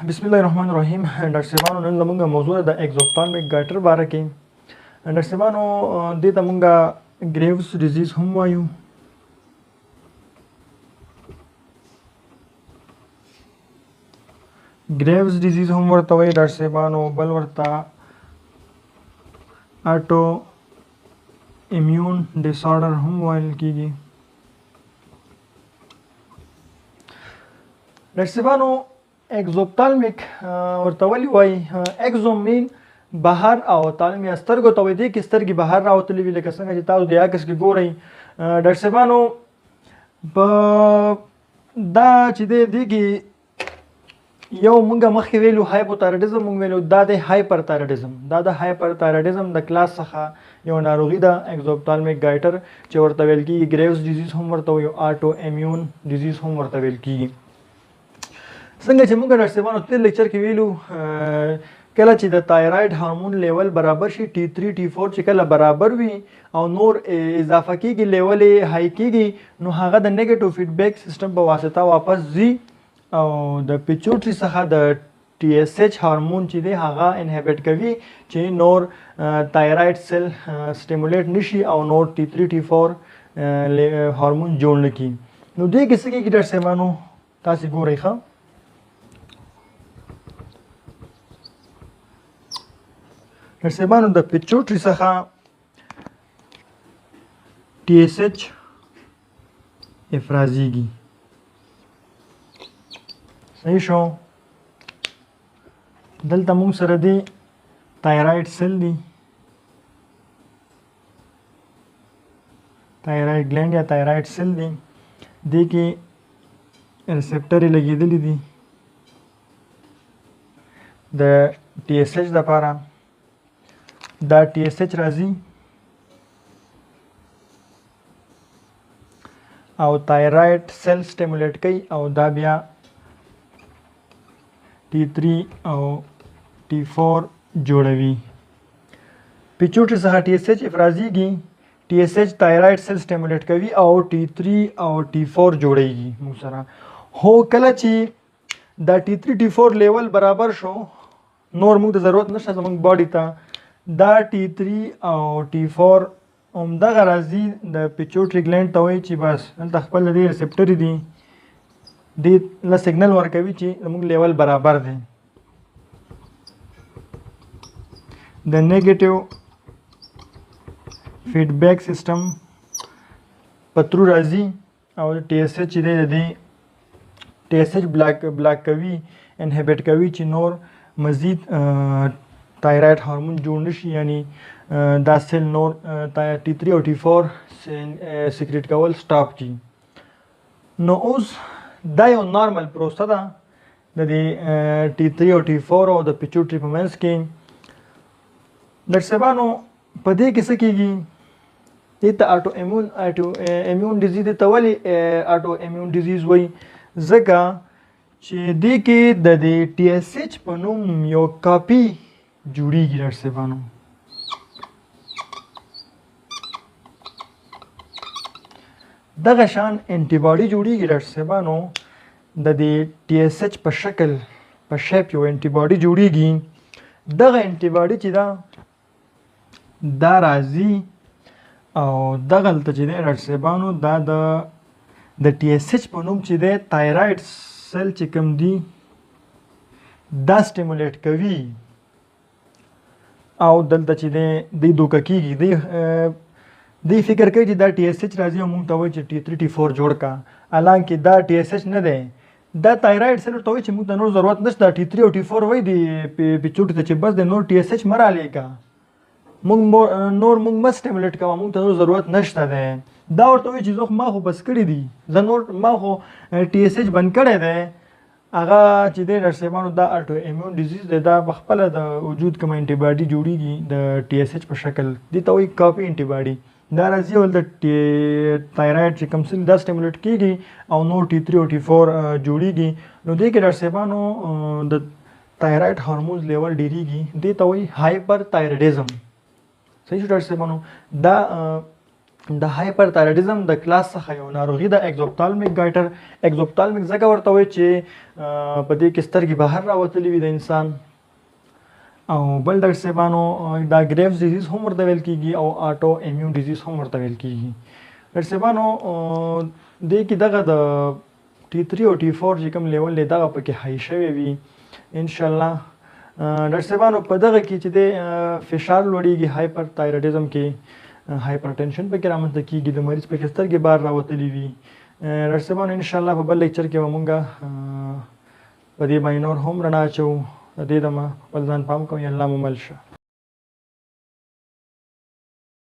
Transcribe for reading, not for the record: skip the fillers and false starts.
بسم الله الرحمن الرحیم. ډاکټر صاحبانو نن زموږ موضوع د اگزوپتالمیک ګایټر باره کې. ډاکټر صاحبانو دې ته مونږ ګریوز ډیزیز هم وایو. ګریوز ډیزیز هم ورته وایي ډاکټر صاحبانو، بل ورته اټو امیون ډیسارډر هم ویل کیږي. ډاکټر صاحبانو اگزوپتالمیک ورته ولې وایي؟ اگزو مین بهر او تالمیا سترګو ته وایي. دې کې سترګې بهر راوتلې وي لکه څنګه چې تاسو د عکس کې ګورئ. ډاکټر صاحبانو په دا چې دې کې یو مونږ مخکې ویلو هایپوتایرویډیزم مونږ ویلو، دا د هایپرتایرویډیزم. دا د هایپرتایرویډیزم د کلاس څخه یو ناروغي ده اگزوپتالمیک ګایټر چې ورته ویل کیږي. ګریوز ډیزیز هم ورته وایو، آټو امیون ډیزیز هم ورته ویل کیږي. څنګه چې موږ ډاکټر صاحبانو تیر لیکچر کې ویلو، کله چې د تایراید هارمون لیول برابر شي، T3 T4 چې کله برابر وي او نور اضافه کیږي، لیول یې های کیږي، نو هغه د نیگیټیو فیډبیک سیستم په واسطه واپس ځي او د پیچوټری څخه د TSH هارمون چې دی هغه انهبیټ کوي چې نور تایراید سیل سټیمولیټ نشي او نور T3 T4 هارمون جوړ نه کی. نو دې کې څه کیږي ډاکټر صاحبانو؟ تاسو ګورئ ښه. ډاکټر صاحبانو د پیچوټری څخه TSH افرازیږي. صحیح شو. دلته موږ سره دی تایراید سیل دی، تایراید گلینډ یا تایراید سیل دی. دې کې ریسپټر لګېدلی دي د TSH لپاره. دا TSH راځي او تایراید سیل سټیمولیټ کوي او دا بیا T3 او T4 جوړوي. پیچوټری څخه TSH افرازیږي، TSH تایراید سیل سټیمولیټ کوي او T3 او T4 جوړیږي موږ سره. هو کله چې دا T3 T4 لیول برابر شو، نور موږ د ضرورت نشته زموږ باډي ته. دا T3 او T4 همدغه راځي د پیچوټری ګلینډ ته وایي چې بس دلته خپل دې ریسپټر دي، دې له سیګنل ورکوي چې زموږ لیول برابر دی. د نیگیټیو فیډبیک سیستم په ترو راځي او TSH چې دی TSH بلاک کوي، انهبیټ کوي چې نور مزید تایراید هارمون جوړ نشي، یعنی دا سیل نور T3 او T4 سیکریټ کول سټاپ کی. نو اوس دا یو نارمل پروسه ده د T3 او T4 او د پیچوټری په منځ کې. ډاکټر صاحبانو په دې کې څه کیږي؟ دې ته آټو امیون ډیزیز ته ولې آټو امیون ډیزیز وایي؟ ځکه چې دې کې د TSH په نوم یو کاپي جوړیږي ډاکټر صاحبانو. دغه شان انټي باډي جوړیږي ډاکټر صاحبانو، د TSH په شکل په شیپ یو انټي باډي جوړیږي. دغه انټي باډي چې دا راځي او دغلته چې دی ډاکټر صاحبانو دا د TSH په نوم چې دی تایراید سیل چې کوم دی دا سټیمولیټ کوي او دلته چې دی دوکه کیږي، دی فکر کوي چې دا TSH راځي او موږ ته وایي چې T3 T4 جوړ کا، حالانکه دا TSH نه دی، دا تایراید سیل ورته وایي چې موږ ته نور ضرورت نشته. T3 او T4 وایي دی پیچوټي ته چې بس د نور TSH مه رالیږه، موږ مه سټیمولیټ کوه، موږ ته نور ضرورت نشته دی. دا ورته وایي چې زه ما خو بس کړي دي، ما خو TSH بند کړی دی. هغه چې دی ډاکټر صاحبانو دا آټو امیون ډیزیز دی، دا پخپله د وجود کوم انټي باډي جوړیږي د TSH په شکل، دې ته وایي کاپي انټي باډي. دا راځي او د تایراید چې کوم سیل دا سټیمولیټ کیږي او نور T3 او T4 جوړیږي. نو دې کې ډاکټر صاحبانو د تایراید هارمونز لیول ډیریږي، دې ته وایي هایپرتایرویډیزم. صحیح شو ډاکټر صاحبانو. دا د هایپرتایرویډیزم د کلاس څخه یو ناروغي د اګزوپتالمیک ګایټر. اګزوپتالمیک ځکه ورته وایي چې په دې کې سترګې بهر راوتلې وي د انسان. او بل ډاکټر صاحبانو دا ګریوز ډیزیز هم ورته ویل کېږي او آټو ایمیون ډیزیز هم ورته ویل کېږي. ډاکټر صاحبانو دې کې دغه د T3 او T4 چې کوم لیول دی دغه پکې های شوی وي انشاءالله. ډاکټر صاحبانو په دغه کې چې د فشار لوړېږي هایپرتایرویډیزم کې هایپرټنشن پکې رامنځته کېږي، د مریض پکې سترګې بار راوتلې وي. ډاکټر صاحبانو انشاءالله په بل لیکچر کې به مونږ په دې باندې نور هم رڼا اچوو. د دې دمه خپل ځان پام کوئ. الله مو مل شه.